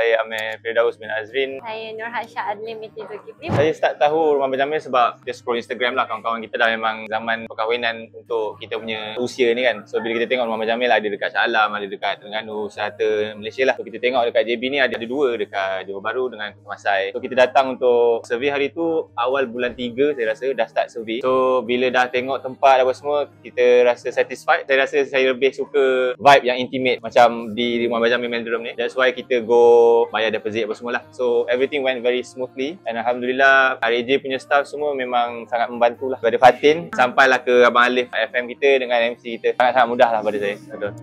Saya Amir Firdaus bin Azrin. Saya Nurhat Shah Adlin binti Zulkifli. Saya start tahu Rumah Benjamin sebab kita scroll Instagram lah. Kawan-kawan kita dah memang zaman perkahwinan untuk kita punya usia ni kan. So bila kita tengok Rumah Benjamin ada dekat Shah Alam, ada dekat Terengganu, Serata, Malaysia lah. So kita tengok dekat JB ni ada dua dekat Johor Bahru dengan Kota Masai. So kita datang untuk survey hari tu awal bulan 3 saya rasa dah start survey. So bila dah tengok tempat apa semua, kita rasa satisfied. Saya rasa saya lebih suka vibe yang intimate macam di Rumah Benjamin Meldrum ni. That's why kita go bayar deposit apa semua lah. So everything went very smoothly and Alhamdulillah RAJ punya staff semua memang sangat membantu lah. Daripada Fatin sampailah ke Abang Alif FM kita dengan MC kita. Sangat-sangat mudah lah pada saya. Betul.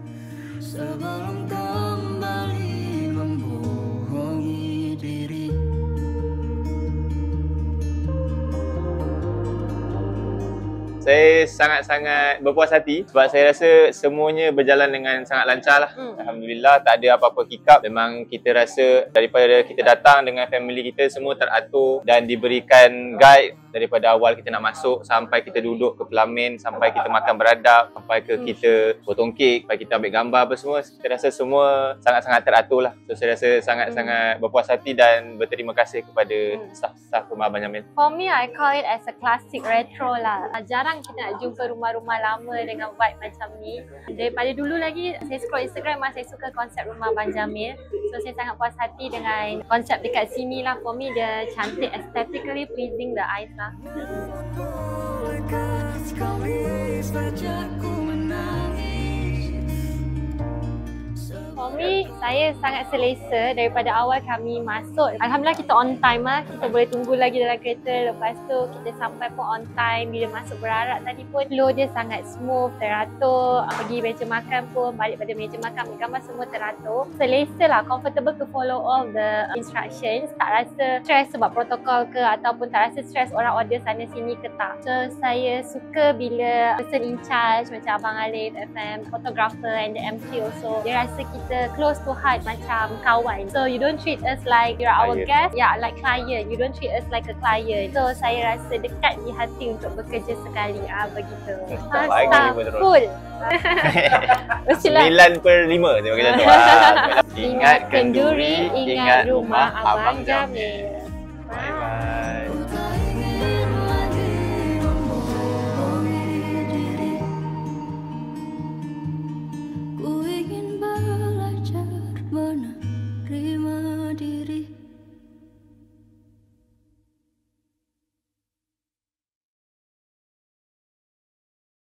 Saya sangat-sangat berpuas hati sebab saya rasa semuanya berjalan dengan sangat lancar lah. Alhamdulillah tak ada apa-apa hiccup. Memang kita rasa daripada kita datang dengan family kita semua teratur dan diberikan guide daripada awal kita nak masuk sampai kita duduk ke pelamin, sampai kita makan beradab, sampai ke kita potong kek, sampai kita ambil gambar apa semua. Kita rasa semua sangat-sangat teratur lah. So saya rasa sangat-sangat berpuas hati dan berterima kasih kepada staff Rumah Benjamin. For me, I call it as a classic retro lah. Jarang kita nak jumpa rumah-rumah lama dengan vibe macam ni. Daripada dulu lagi saya scroll Instagram, saya suka konsep Rumah Benjamin. So saya sangat puas hati dengan konsep dekat sini lah. For me dia cantik, aesthetically pleasing the eyes lah. For me, saya sangat selesa daripada awal kami masuk. Alhamdulillah kita on time lah. Kita boleh tunggu lagi dalam kereta. Lepas tu kita sampai pun on time. Bila masuk berarak tadi pun flow dia sangat smooth, teratur. Pergi meja makan pun, balik pada meja makan, ambil gambar semua teratur. Selesa lah, comfortable to follow all the instructions. Tak rasa stress sebab protokol ke ataupun tak rasa stress orang order sana sini ke tak. So saya suka bila person in charge macam Abang Alif FM, photographer and the MC also. Dia rasa kita close to heart macam kawan. So you don't treat us like you're our guest. Yeah, like client. You don't treat us like a client. So saya rasa dekat di hati untuk bekerja sekali. Begitu. Cool. 9/5 dia bagi contoh. Ingat kenduri, ingat rumah Abang Jamil.